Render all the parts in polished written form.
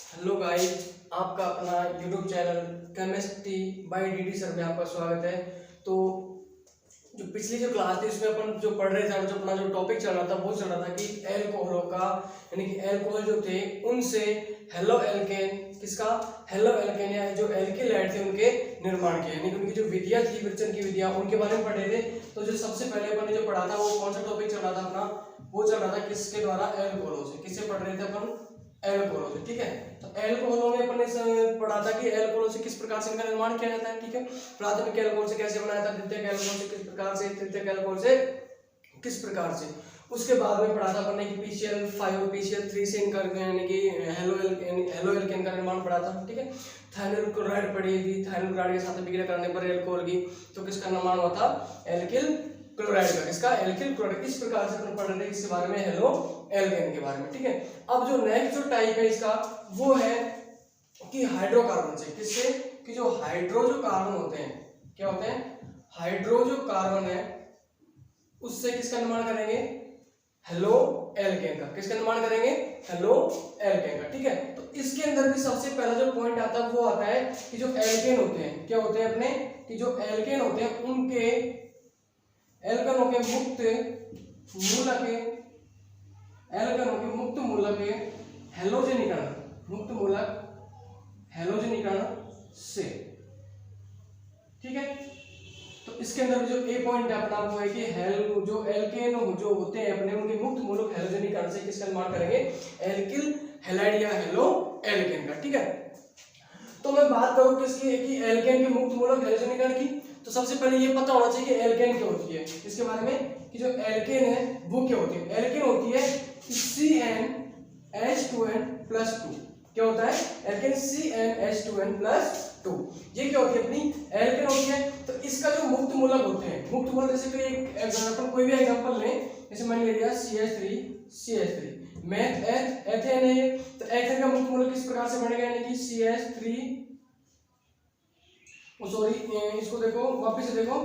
Hello guys, आपका अपना YouTube channel chemistry bye DD sir में आपका स्वागत है। तो जो पिछली जो क्लास थी उसमें अपन जो पढ़ रहे थे, जो अपना जो टॉपिक चल रहा था वो चल रहा था कि एल्कोहलों का, यानी कि एल्कोहल जो थे उनसे हेलो एल्केन, किसका हेलो एल्केन या जो एल्किल हाइड थे उनके निर्माण के, यानी कि उनकी जो विधियां थी, विरचन की विधियां, उनके बारे में पढ़े थे। तो जो सबसे पहले अपन ने जो पढ़ा था वो कौन सा टॉपिक चल रहा था अपना, वो चल रहा था किसके द्वारा, एल्कोहलों से। किससे पढ़ रहे थे अपन, एल्कोहलों से। ठीक है, तो एल्कोहलों में अपन ने पढ़ा था कि एल्कोहलों से किस प्रकार से इनका निर्माण किया जाता है। ठीक है, प्राथमिक एल्कोहल से कैसे बनाया था, द्वितीयक एल्कोहल से किस प्रकार से, तृतीयक एल्कोहल से किस प्रकार से। उसके बाद में पढ़ा था अपन ने कि PCl5 और PCl3 से इनका, यानी कि हेलो एल्केन का निर्माण पढ़ा था। ठीक है, थायनल क्लोराइड पढ़ी थी, थायनल क्लोराइड के साथ विक्रिया करने पर एल्कोहल की तो किसका निर्माण हुआ था, एल्किल क्लोराइड का। किसका, एल्किल क्लोराइड। इस प्रकार से अपन पढ़ रहे थे इसके बारे में, हेलो एल्केन के बारे में। ठीक है, अब जो नेक्स्ट जो टाइप है इसका वो है कि हाइड्रोकार्बन से। किससे, कि जो हाइड्रो जो कार्बन होते हैं, क्या होते हैं, हाइड्रो जो कार्बन है उससे किसका निर्माण करेंगे, हेलो एल्केन का। किसका निर्माण करेंगे, हेलो एल्केन का। ठीक है, तो इसके अंदर भी सबसे पहला जो पॉइंट आता है वो आता है कि जो एल्केन होते हैं, क्या होते हैं अपने, कि जो एल्केन होते हैं उनके एल्केनों के मुक्त मूलक, एल्केनों के मुक्त मूलक हैलोजनीकरण, मुक्त मूलक हैलोजनीकरण से। ठीक है, तो इसके अंदर जो ए पॉइंट है अपना वो है कि जो एल्केन जो होते हैं अपने, उनके मुक्त मूलक हैलोजनीकरण से किसका निर्माण करेंगे, एल्किल हैलाइड या हेलो एल्केन का। ठीक है, तो मैं बात करूं किसकी, कि एल्केन के मुक्त मूलक हैलोजनीकरण की, तो सबसे पहले ये पता होना चाहिए कि एल्केन क्या होती है। इसके बारे में कि जो एल्केन है वो क्या होती है। एल्केन होती है CnH2n+2। क्या होता है, एल्केन CnH2n+2। ये क्या होती है अपनी, एल्केन होती है। तो इसका जो मुक्त मूलक होते हैं, मुक्त मूलक जैसे कोई एग्जांपल, कोई भी एग्जांपल लें, जैसे मान लिया CH3 एथेन है। तो एथेन का मुक्त मूलक किस प्रकार से बनेगा, यानी कि CH3, सॉरी इसको देखो, वापस से देखो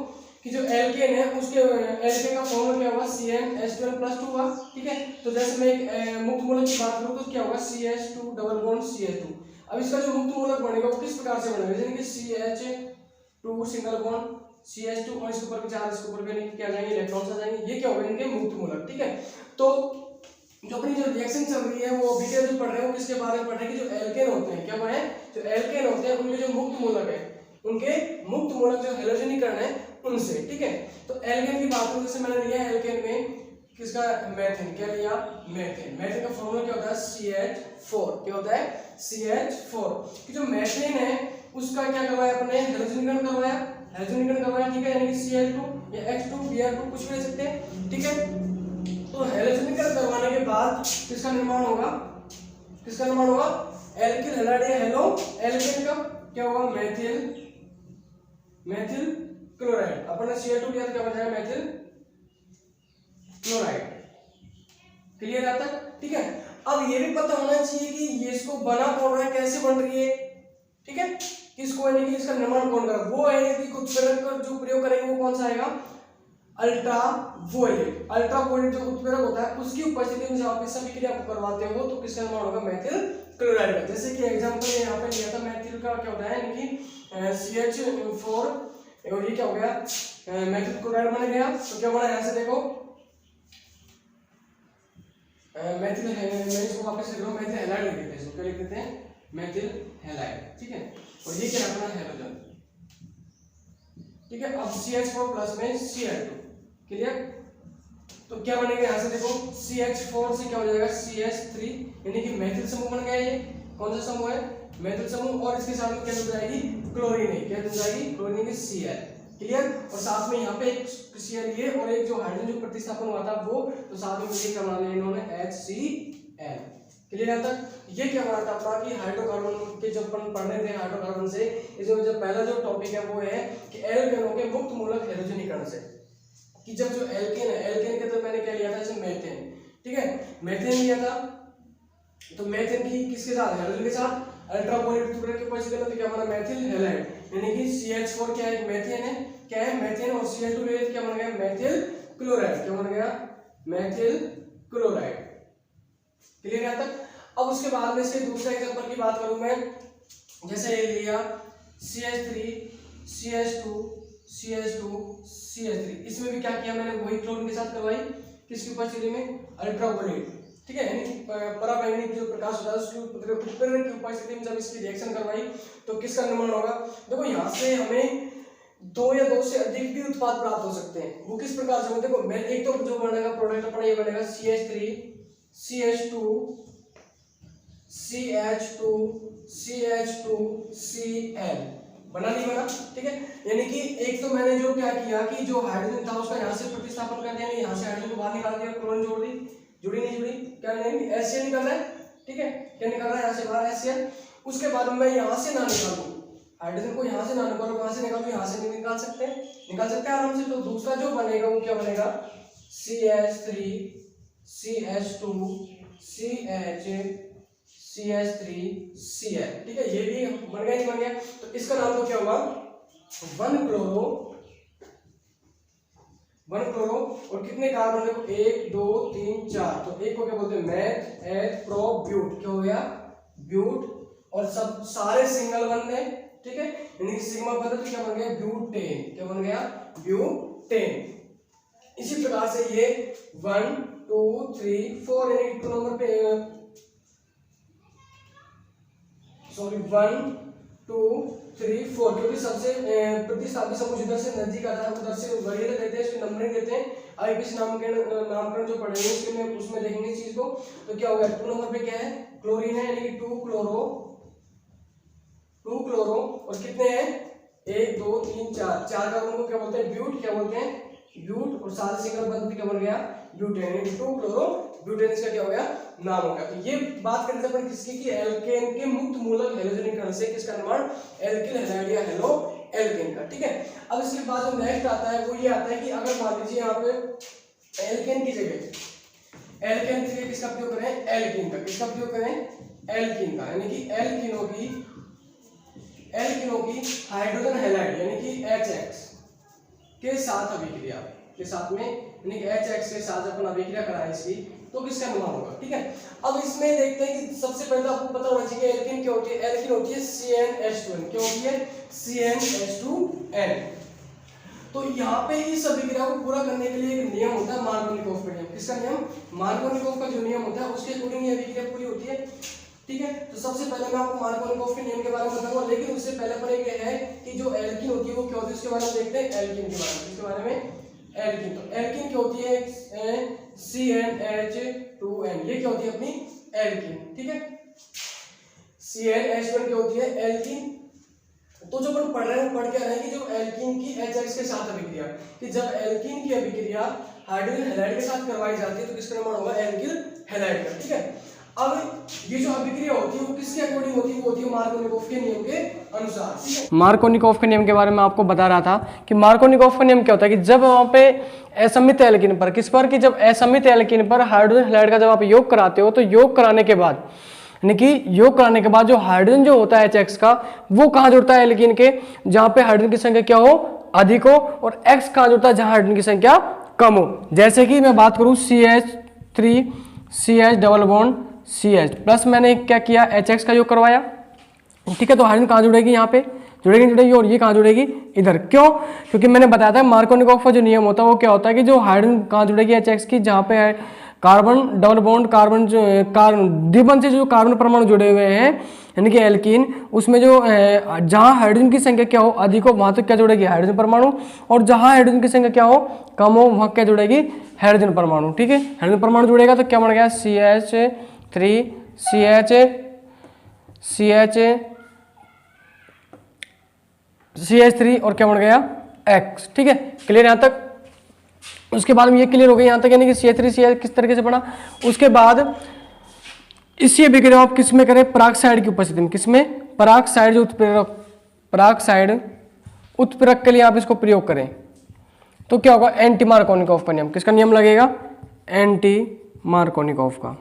कि जो एल्केन है उसके एल्केन का फॉर्मूला क्या होगा, CnH2n+2 होगा। ठीक है, तो जैसे मैं एक मुक्त मूलक की बात करूं तो क्या होगा, CH2 डबल बॉन्ड CH2। अब इसका जो मुक्त मूलक बनेगा वो किस प्रकार से बनेगा, जैसे कि CH2 सिंगल बॉन्ड CH2 और इसके ऊपर भी चार्ज, इसके ऊपर भी क्या जाएंगे, इलेक्ट्रॉन्स आ जाएंगे। ये क्या होगा, इनके मुक्त मूलक। ठीक है, तो जो अपनी जो रिएक्शन चल रही है वो डिटेल जो पढ़ रहे हो किसके बारे में पढ़ रहे हैं, कि जो एल्केन होते हैं, क्या है, जो एल्केन होते हैं उनके जो मुक्त मूलक है, उनके मुक्त मूलक जो हैलोजनीकरण है उनसे। ठीक है, तो एल्केन की बात करूं, जैसे मैंने लिया एल्केन में किसका, मेथेन। क्या लिया, मेथेन। मेथेन का फॉर्मूला क्या होता है, CH4। क्या होता है, CH4। कि जो मेथेन है उसका क्या करवाया अपने, हैलोजनीकरण करवाया, हैलोजनीकरण करवाया। ठीक है, यानी कि Cl2 या H2Br2 कुछ भी ले सकते हैं। ठीक है, तो हैलोजनीकरण करवाने के बाद किसका निर्माण होगा, किसका निर्माण होगा, एल्किल हैलाइड या हेलो एल्केन का। क्या होगा, मेथिल क्लोराइड। अपन ने Cl2 लिया तो क्या बन जाएगा, मेथिल क्लोराइड। क्लियर है तक। ठीक है, अब ये भी पता होना चाहिए कि ये इसको बना कौन रहा है, कैसे बन रही है। ठीक है, किसको, यानी कि इसका निर्माण कौन कर रहा है, वो है कि उत्प्रेरक का जो प्रयोग करेंगे वो कौन सा आएगा, अल्ट्रावोलेट। अल्ट्रावोलेट जो उत्प्रेरक होता है उसकी उपस्थिति में जब आप इस अभिक्रिया को करवाते हो तो किसका निर्माण होगा, मेथिल क्लोराइड का। जैसे कि एग्जांपल यहाँ पे लिया था, मेथिल का क्या होता है, यानी कि CH4 और ये क्या हो गया, मेथिल क्लोराइड बन गया। तो क्या बना, यहाँ से देखो मेथिल है, मैं इसको वापस लिख रहा हूँ, मेथिल हैलाइड लिख देते हैं, इसको क्या लिख देते हैं, मेथिल हैलाइड। ठीक है, और ये क्या है अपना हैलोजन। ठीक है, अब CH4+ में Cl2। क्लियर, तो क्या बनेगा, यहाँ से देखो CH4 से क्या हो जाएगा, CH3, यानी कि मेथिल समूह बन गया। ये कौन सा समूह है, मेथिल समूह, और इसके साथ में क्या जुड़ जाएगी, क्लोरीन है। क्या जुड़ जाएगी, क्लोरीन की Cl। क्लियर, और साथ में यहाँ पे एक Cl ये और एक जो हाइड्रोजन जो प्रतिस्थापन हुआ था वो, तो साथ में मुझे क्या बना लिया इन्होंने, HCl। क्लियर है तक। ये क्या बना था अपना, कि हाइड्रोकार्बन के जब अपन पढ़ रहे थे हाइड्रोकार्बन से, इसमें जो पहला जो टॉपिक है वो है कि एल्केनों के मुक्त मूलक हैलोजनीकरण से। कि जब जो एल्केन है, एल्केन के तो मैंने क्या लिया था, जैसे मेथेन। ठीक है, मेथेन लिया था, तो मेथेन की किसके साथ, हैलोजन के साथ, अल्ट्रावोलेट उत्प्रेरक के उपस्थिति में तो क्या बना, मेथिल हैलाइड। यानी कि CH4 क्या है, मेथेन है, क्या है, मेथेन, और Cl2 ले क्या बन गया, मेथिल क्लोराइड। क्या बन गया, मेथिल क्लोराइड। क्लियर है तक। अब उसके बाद में से दूसरे एग्जांपल की बात करूं मैं, जैसे ये लिया CH3 CH2 CH2 CH3, इसमें भी क्या किया मैंने, वही क्लोरीन के साथ करवाई, किसकी उपस्थिति में, अल्ट्रावायलेट, ठीक है, यानी पराबैंगनी जो प्रकाश होता है उसकी उत्प्रेरक की उपस्थिति में जब इसकी रिएक्शन करवाई तो किसका निर्माण होगा। देखो यहाँ से हमें दो या दो से अधिक भी उत्पाद प्राप्त हो सकते हैं। वो किस प्रकार से, देखो मैं एक तो जो बनेगा प्रोडक्ट अपना ये बनेगा CH3 CH2 CH2 CH2 Cl, बना नहीं बना, ठीक है। यानी कि एक तो मैंने जो क्या किया कि जो हाइड्रोजन था उसका यहाँ से प्रतिस्थापन कर दिया, यहाँ से हाइड्रोजन को बाहर निकाल दिया, क्लोरीन जोड़ दी, जुड़ी नहीं जुड़ी, क्या नहीं HCl निकल रहा है, ठीक है, क्या निकल रहा है यहाँ से बाहर HCl। उसके बाद मैं यहाँ से ना निकालूं हाइड्रोजन को, यहाँ से ना निकालूं, कहाँ से निकालूं, यहाँ से नहीं निकाल सकते आराम से। तो दूसरा जो बनेगा वो क्या बनेगा, CH3 CH2 CH3 Cl, ठीक है, ये भी बन गया, नहीं बन गया, तो इसका नाम तो क्या होगा, 1 क्लोरो और कितने कार्बन देखो 1 2 3 4, तो एक को क्या बोलते हैं मैथ एथ प्रो ब्यूट, क्या हो गया ब्यूट, और सब सारे सिंगल बन गए, ठीक है, यानी कि सिग्मा बदल तो क्या बन गया ब्यूटेन, क्या बन गया ब्यूटेन। इसी प्रकार से ये 1 2 3 4 यानी 2 नंबर पे सॉरी 1 2 3 4, क्योंकि सबसे प्रतिस्थापी समूह जिधर से नजदीक आता है उधर से वरीयता देते हैं, इसमें नंबरिंग देते हैं। अब इस नामकरण जो पढ़ेंगे उसमें देखेंगे इस चीज को, तो क्या होगा 2 नंबर पे क्या है क्लोरीन है, यानी कि 2 क्लोरो और कितने हैं 1 2 3 4 कार्बन को क्या बोलते हैं ब्यूट, क्या बोलते हैं ब्यूट, और सारे सिंगल बंद क्या बन गया ब्यूटेन, 2 क्लोरो ब्यूटेन, इसका क्या हो गया नाम हो गया। तो ये बात करते हैं अपन किसकी की एल्केन के मुक्त मूलक हैलोजनीकरण से किसका निर्माण, एल्किल हैलाइड या हेलो एल्केन का, ठीक है। अब इसके बाद जो नेक्स्ट आता है वो ये आता है कि अगर मान लीजिए यहाँ पे एल्केन की जगह किसका प्रयोग करें, एल्कीन का, किसका प्रयोग करें एल्कीन का, यानी कि एल्किनों की हाइड्रोजन हैलाइड यानी कि HX के साथ अभिक्रिया के साथ में, यानी कि HX के साथ अपन अभिक्रिया कराएं इसकी, तो किसका निर्माण होगा, ठीक है। अब इसमें देखते हैं कि सबसे पहले आपको पता होना चाहिए एल्कीन क्या होती है, एल्कीन होती है CnH2n, क्या होती है CnH2n। तो यहाँ पे इस अभिक्रिया को पूरा करने के लिए एक नियम होता है मार्कोनिकोव का नियम, किसका नियम, मार्कोनिकोव का जो नियम होता है उसके अकॉर्डिंग ये अभिक्रिया पूरी होती है, ठीक है। तो सबसे पहले मैं आपको मार्कोनिकोव के नियम के बारे में बताऊंगा, लेकिन उससे पहले पर एक है कि जो एल्कीन होती है वो क्या होती है उसके बारे में देखते हैं, एल्कीन के बारे में, इसके बारे में एल्कीन, तो एल्कीन क्या होती है CnH2n, ये क्या होती है अपनी एल्कीन, ठीक है। CnH2n क्या होती है एल्कीन। तो जो अपन पढ़ रहे हैं पढ़ क्या रहे हैं कि जो एल्कीन की HX के साथ अभिक्रिया, कि जब एल्कीन की अभिक्रिया हाइड्रोजन हैलाइड के साथ करवाई जाती है तो किसका निर्माण होगा एल्किल हैलाइड का, ठीक है। अब ये जो अभिक्रिया होती है वो किसके अकॉर्डिंग होती है, वो होती है मार्कोनिकोव के नियम के अनुसार, ठीक है। मार्कोनिकोव के नियम के बारे में आपको बता रहा था कि मार्कोनिकोव का नियम क्या होता है कि जब वहां पे असमित एल्कीन पर किस पर कि जब असमित एल्कीन पर हाइड्रोजन हैलाइड का जब आप योग कराते हो तो योग कराने के बाद यानी कि योग कराने के बाद जो हाइड्रोजन जो होता है HX का वो कहाँ जुड़ता है एल्कीन के, जहां पे हाइड्रोजन की संख्या क्या हो अधिक हो, और X कहाँ जुड़ता है जहां हाइड्रोजन की संख्या कम हो। जैसे कि मैं बात करूं CH3 CH double bond CH plus मैंने क्या किया HX का योग करवाया, ठीक है। तो हाइड्रोजन कहाँ जुड़ेगी, यहाँ पे जुड़ेगी और ये कहाँ जुड़ेगी इधर, क्यों, क्योंकि मैंने बताया था मार्कोनिकोव का जो नियम होता है वो क्या होता है कि जो हाइड्रोजन कहाँ जुड़ेगी HX की, जहाँ पे कार्बन डबल बॉन्ड कार्बन जो द्विबंध से जो कार्बन परमाणु जुड़े हुए हैं यानी कि एल्कीन, उसमें जो जहाँ हाइड्रोजन की संख्या क्या हो अधिक हो वहां तक क्या जुड़ेगी हाइड्रोजन परमाणु, और जहाँ हाइड्रोजन की संख्या क्या हो कम हो वहां क्या जुड़ेगी हाइड्रोजन परमाणु, ठीक है। हाइड्रोजन परमाणु जुड़ेगा तो क्या बन गया CH3 और क्या बन गया X, ठीक है। क्लियर यहाँ तक। उसके बाद में ये क्लियर हो गया यहाँ तक, यानी कि CH3 CH किस तरीके से बना। उसके बाद इसी अभिक्रिया आप किस में करें, पराक्साइड की उपस्थिति में, किसमें पराक्साइड जो उत्प्रेरक, पराक्साइड उत्प्रेरक के लिए आप इसको प्रयोग करें तो क्या होगा एंटी मार्कोनिकोव का नियम, किसका नियम लगेगा एंटी मार्कोनिकोव का।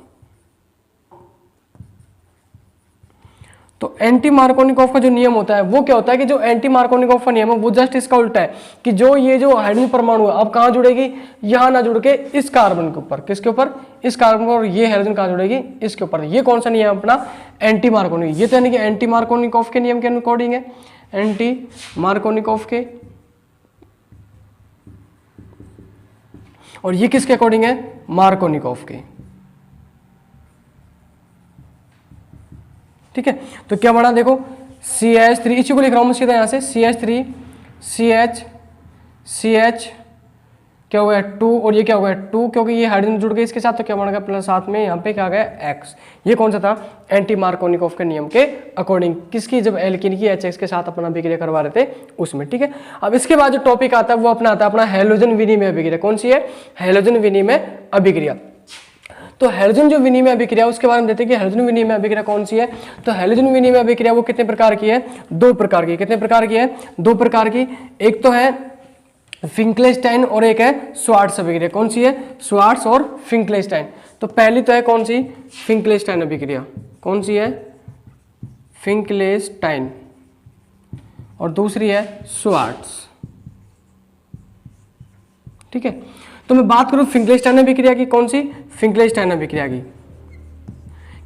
तो एंटी मार्कोनिकॉफ का जो नियम होता है वो क्या होता है कि जो एंटी मार्कोनिकॉफ का नियम है वो जस्ट इसका उल्टा है कि जो ये जो हाइड्रोजन परमाणु है अब कहाँ जुड़ेगी, यहाँ ना जुड़ के इस कार्बन के ऊपर, किसके ऊपर, इस कार्बन पर, और ये हाइड्रोजन कहाँ जुड़ेगी, इसके ऊपर। ये कौन सा नियम है अपना, एंटी मार्कोनिक। ये तो यानी कि एंटी मार्कोनिकॉफ के नियम के अकॉर्डिंग है, एंटी मार्कोनिकॉफ के, और ये किसके अकॉर्डिंग है, मार्कोनिकॉफ के। ठीक है, तो क्या बना देखो CH3, इसी को लिख रहा हूं मैं सीधा यहां से, CH3 CH क्या हो गया 2, और ये क्या हो गया 2, क्योंकि ये हाइड्रोजन जुड़ गए इसके साथ, तो क्या बन गया प्लस साथ में यहाँ पे क्या आ गया X। ये कौन सा था, एंटी मार्कोनिकॉफ के नियम के अकॉर्डिंग, किसकी, जब एल्कीन की HX के साथ अपना अभिक्रिया करवा रहे थे उसमें। ठीक है, अब इसके बाद जो टॉपिक आता है वो अपना आता है अपना हैलोजन विनिमय अभिक्रिया। कौन सी है, हैलोजन विनिमय अभिक्रिया। तो हैलोजन जो विनिमय अभिक्रिया उसके बारे में देखते हैं कि हैलोजन विनिमय अभिक्रिया कौन सी है। तो हैलोजन विनिमय अभिक्रिया वो कितने प्रकार की है, 2 प्रकार की। कितने प्रकार की है, 2 प्रकार की। एक तो है फिंकलेस्टाइन और एक है श्वार्ट्ज अभिक्रिया। कौन सी है, श्वार्ट्ज और फिंकलेस्टाइन। तो पहली तो है कौन सी, फिंकलेस्टाइन अभिक्रिया। कौन सी है, फिंकलेस्टाइन, और दूसरी है श्वार्ट्ज। ठीक है, तो मैं बात करूं फिंकलेस्टाइन अभिक्रिया की, कौन सी, फिंकलेस्टाइन अभिक्रिया की,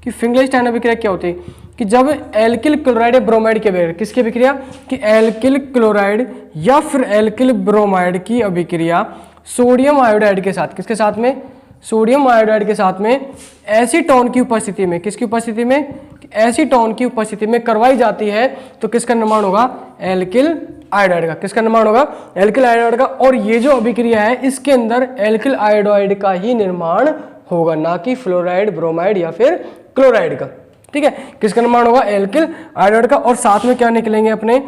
कि फिंकलेस्टाइन अभिक्रिया क्या होती है कि जब एल्किल क्लोराइड या ब्रोमाइड की अभिक्रिया, किसकी अभिक्रिया, कि एल्किल क्लोराइड या फिर एल्किल ब्रोमाइड की अभिक्रिया सोडियम आयोडाइड के साथ, किसके साथ में, सोडियम आयोडाइड के साथ में एसीटोन की उपस्थिति में, किसकी उपस्थिति में, एसीटोन की उपस्थिति में करवाई जाती है, तो किसका निर्माण होगा, एल्किल आयोडाइड का। किसका निर्माण होगा, एल्किल आयोडाइड का। और ये जो अभिक्रिया है इसके अंदर एल्किल आयोडाइड का ही निर्माण होगा, ना कि फ्लोराइड, ब्रोमाइड या फिर क्लोराइड का। ठीक है, किसका निर्माण होगा, एल्किल आयोडाइड का। और साथ में क्या निकलेंगे अपने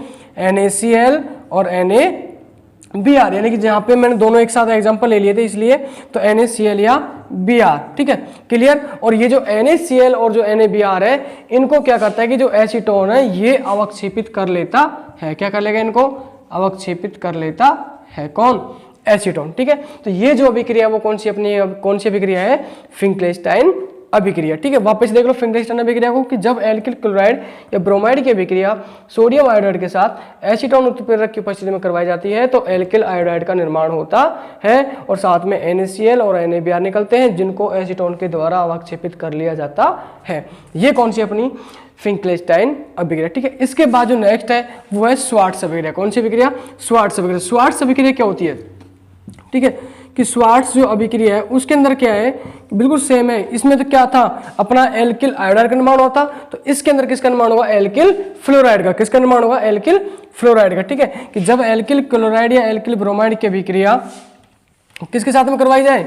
NaCl और NaBr, यानी कि जहां पे मैंने दोनों एक साथ एग्जांपल ले लिए थे इसलिए, तो NaCl या Br। ठीक है, क्लियर। और ये जो NaCl और जो NaBr है इनको क्या करता है कि जो एसीटोन है ये अवक्षेपित कर लेता है। क्या कर लेगा, इनको अवक्षेपित कर लेता है, कौन, एसीटोन। ठीक है, तो ये जो अभिक्रिया वो कौन सी अपनी, कौन सी अभिक्रिया है, फिंकलेस्टाइन अभिक्रिया। ठीक है, वापस देख लो फिंकलेस्टाइन अभिक्रिया को, कि जब एल्किल क्लोराइड या ब्रोमाइड की अभिक्रिया सोडियम आयोडाइड के साथ एसीटोन उत्प्रेरक की उपस्थिति में करवाई जाती है तो एल्किल आयोडाइड का निर्माण होता है, और साथ में NaCl और NaBr निकलते हैं जिनको एसीटोन के द्वारा अवक्षेपित कर लिया जाता है। ये कौन सी अपनी फिंकलेस्टाइन अभिक्रिया। ठीक है, इसके बाद जो नेक्स्ट है वो है श्वार्ट्ज अभिक्रिया। कौन सी अभिक्रिया, श्वार्ट्ज अभिक्रिया। श्वार्ट्ज अभिक्रिया क्या होती है, ठीक है, कि श्वार्ट्ज जो अभिक्रिया है उसके अंदर क्या है, बिल्कुल सेम है। इसमें तो क्या था, अपना एल्किल आयोडाइड का निर्माण होता, तो इसके अंदर किसका निर्माण होगा, एल्किल फ्लोराइड का। किसका निर्माण होगा, एल्किल फ्लोराइड का। ठीक है, कि जब एल्किल क्लोराइड या एल्किल ब्रोमाइड की अभिक्रिया किसके साथ में करवाई जाए,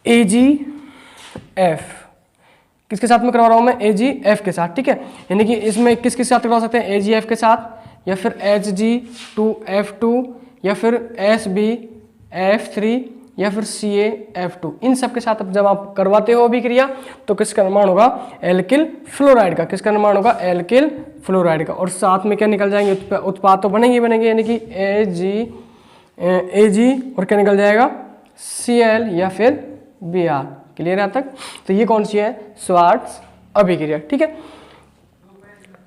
AgF, किसके साथ में करवा रहा हूं मैं, AgF के साथ। ठीक है, यानी कि इसमें किसके साथ करवा सकते हैं, AgF के साथ, या फिर Hg2F2, या फिर SbF3, या फिर CaF2। इन सब के साथ जब आप करवाते हो अभिक्रिया तो किसका निर्माण होगा, एल्किल फ्लोराइड का। किसका निर्माण होगा, एल्किल फ्लोराइड का। और साथ में क्या निकल जाएंगे, उत्पाद तो बनेंगे, यानी कि Ag और क्या निकल जाएगा, Cl या फिर Br। क्लियर है तक। तो ये कौन सी है, श्वार्ट्ज अभिक्रिया। ठीक है,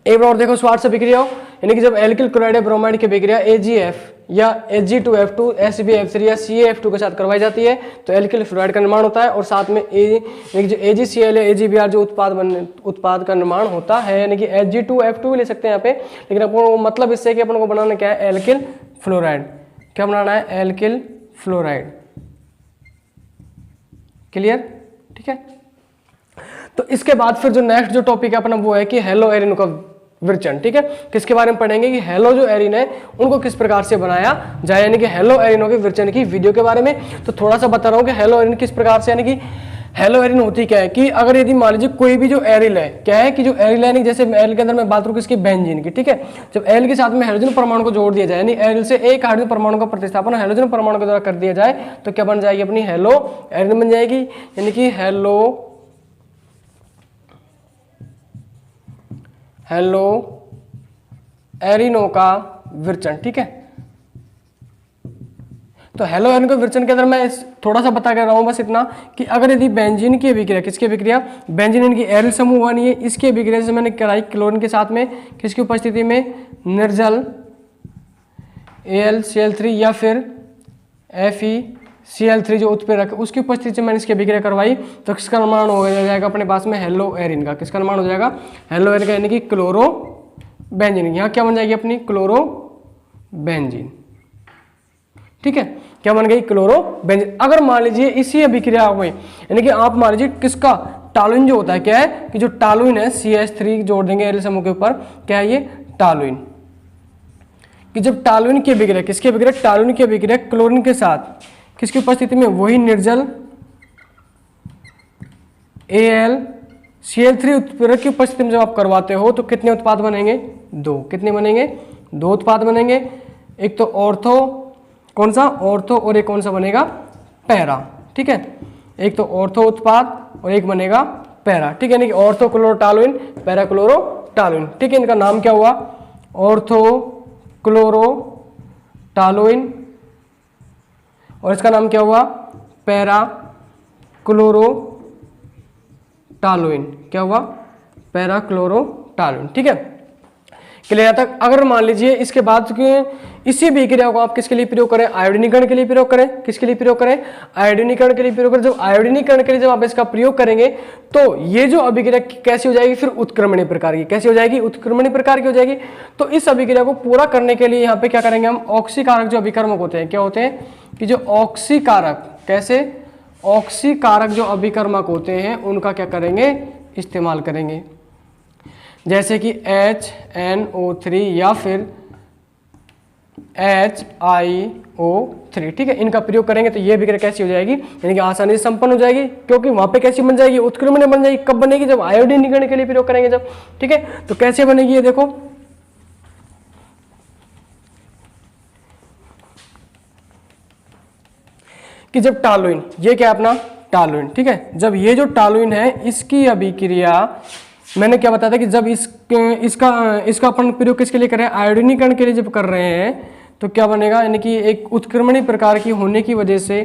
एक बार और देखो श्वार्ट्ज अभिक्रिया, यानी कि जब एल्किल क्लोराइड ब्रोमाइड की अभिक्रिया AgF या Hg2F2, SbF3 या CaF2 के साथ करवाई जाती है तो एल्किल फ्लोराइड का निर्माण होता है, और साथ में जो AgCl या AgBr जो उत्पाद का निर्माण होता है, यानी कि Hg2F2 भी ले सकते हैं यहाँ पे, लेकिन आपको मतलब इससे कि अपन को बनाना क्या है, एल्किल फ्लोराइड। क्या बनाना है, एल्किल फ्लोराइड। क्लियर। ठीक है, तो इसके बाद फिर जो नेक्स्ट जो टॉपिक है अपना वो है कि हेलो एरिन का विरचन। ठीक है, किसके बारे में पढ़ेंगे कि हेलो जो एरिन है उनको किस प्रकार से बनाया जाए, यानी कि हेलो एरिनों के विरचन की वीडियो के बारे में। तो थोड़ा सा बता रहा हूँ कि हेलो एरिन किस प्रकार से, यानी कि हेलो एरिन होती क्या है कि अगर यदि मान लीजिए कोई भी जो एरिल है, क्या है कि जो एरिल है, जैसे एरिल के अंदर मैं बात करूँ किसकी, बेंजीन की। ठीक है, जब एरिल के साथ में हाइड्रोजन परमाणु को जोड़ दिया जाए, यानी एरिल से एक हाइड्रोजन परमाणु का प्रतिस्थापन हाइड्रोजन परमाणु के द्वारा कर दिया जाए तो क्या बन जाएगी, अपनी हेलो एरिन बन जाएगी, यानी कि हेलो एरिनो का विरचन। ठीक है, तो हेलो एन के विरचन के अंदर मैं थोड़ा सा बता कर रहा हूँ बस इतना कि अगर यदि बेंजीन की अभिक्रिया, किसकी अभिक्रिया, बेंजीन इनकी एरिल समूह बनी है, इसकी अभिक्रिया से मैंने कराई क्लोरीन के साथ में, किसकी उपस्थिति में, निर्जल AlCl3 या फिर FeCl3 जो उत्प्रेरक उसकी उपस्थिति में मैंने इसकी अभिक्रिया करवाई, तो किसका निर्माण हो जाएगा अपने पास में, हेलो एरिन का। किसका निर्माण हो जाएगा, हेलो एरिन का, यानी कि क्लोरो बेंजीन। यहाँ क्या बन जाएगी अपनी, क्लोरो बेंजीन। ठीक है, क्या बन गई, क्लोरो बेंजीन। अगर मान लीजिए इसी अभिक्रिया में, यानी कि आप मान लीजिए किसका, टालुइन जो होता है, क्या है कि जो टालुइन है CH3 जोड़ देंगे एरिल समूह के ऊपर, क्या है ये टालुइन, कि जब टालुइन की अभिक्रिया, किसकी अभिक्रिया, टालुइन की अभिक्रिया क्लोरीन के साथ, किसकी उपस्थिति में, वही निर्जल AlCl3 उत्प्रेरक की उपस्थिति में जब आप करवाते हो तो कितने उत्पाद बनेंगे, 2। कितने बनेंगे, 2 उत्पाद बनेंगे। एक तो ऑर्थो, कौन सा, ऑर्थो, और एक कौन सा बनेगा, पैरा। ठीक है, एक तो ऑर्थो उत्पाद और एक बनेगा पैरा। ठीक है, यानी कि ऑर्थो क्लोरोटालुइन, पैरा क्लोरोटालुइन। ठीक है, इनका नाम क्या हुआ, ऑर्थो क्लोरोटालुइन, और इसका नाम क्या हुआ, पैरा क्लोरोटालुइन। क्या हुआ, पैरा क्लोरोटालुइन। ठीक है, क्लियर तक। अगर मान लीजिए इसके बाद इसी अभिक्रिया को आप किसके लिए प्रयोग करें, आयोडीनीकरण के लिए प्रयोग करें। किसके लिए प्रयोग करें, आयोडीनीकरण के लिए प्रयोग करें। जब आयोडीनीकरण के लिए जब आप इसका प्रयोग करेंगे तो ये जो अभिक्रिया कैसी हो जाएगी, फिर उत्क्रमणीय प्रकार की। कैसी हो जाएगी, उत्क्रमणीय प्रकार की हो जाएगी। तो इस अभिक्रिया को पूरा करने के लिए यहाँ पे क्या करेंगे हम, ऑक्सीकारक जो अभिकर्मक होते हैं, क्या होते हैं कि जो ऑक्सीकारक, कैसे, ऑक्सीकारक जो अभिकर्मक होते हैं उनका क्या करेंगे, इस्तेमाल करेंगे। जैसे कि HNO3 या फिर HiO3। ठीक है, इनका प्रयोग करेंगे तो ये अभिक्रिया कैसी हो जाएगी, यानी कि आसानी से संपन्न हो जाएगी, क्योंकि वहां पे कैसी बन जाएगी, उत्क्रमणीय बन जाएगी। कब बनेगी, जब आयोडीनीकरण के लिए प्रयोग करेंगे जब। ठीक है, तो कैसे बनेगी ये देखो, कि जब टालुइन, ये क्या अपना टालुइन, ठीक है, जब ये जो टालुइन है इसकी अभिक्रिया, मैंने क्या बताया था कि जब इसका अपन प्रयोग किसके लिए कर रहे हैं, आयोडीनीकरण के लिए जब कर रहे हैं तो क्या बनेगा, यानी कि एक उत्क्रमणीय प्रकार की होने की वजह से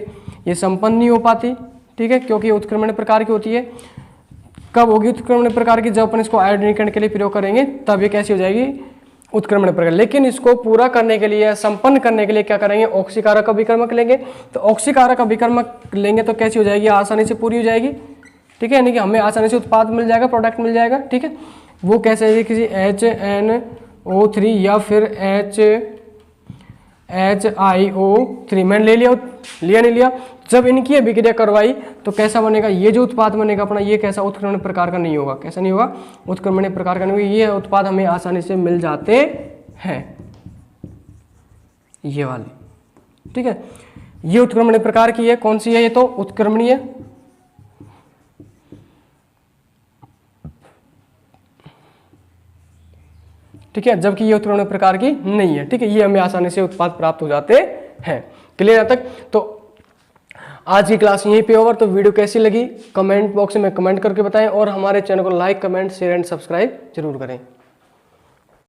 ये संपन्न नहीं हो पाती। ठीक है, क्योंकि ये उत्क्रमणीय प्रकार की होती है। कब होगी उत्क्रमणीय प्रकार की, जब अपन इसको आयोडीनीकरण के लिए प्रयोग करेंगे तब ये कैसी हो जाएगी, उत्क्रमण प्रकार। लेकिन इसको पूरा करने के लिए, संपन्न करने के लिए क्या करेंगे, ऑक्सीकारक अभिकर्मक लेंगे। तो ऑक्सीकारक अभिकर्मक लेंगे तो कैसी हो जाएगी, आसानी से पूरी हो जाएगी। ठीक है, यानी कि हमें आसानी से उत्पाद मिल जाएगा, प्रोडक्ट मिल जाएगा। ठीक है, वो कैसे है, किसी HNO3 या फिर HiO3 मैंने ले लिया नहीं लिया। जब इनकी अभिक्रिया करवाई तो कैसा बनेगा, ये जो उत्पाद बनेगा अपना, ये कैसा, उत्क्रमण प्रकार का नहीं होगा। कैसा नहीं होगा, उत्क्रमणीय प्रकार का नहीं होगा। ये उत्पाद हमें आसानी से मिल जाते हैं, ये वाले। ठीक है, ये उत्क्रमणीय प्रकार की है, कौन सी है, ये तो उत्क्रमणीय। ठीक है, जबकि ये उत्क्रमणीय प्रकार की नहीं है। ठीक है, ये हमें आसानी से उत्पाद प्राप्त हो जाते हैं। क्लियर तक। तो आज की क्लास यहीं पे ओवर। तो वीडियो कैसी लगी कमेंट बॉक्स में कमेंट करके बताएं, और हमारे चैनल को like, comment, share and subscribe जरूर करें।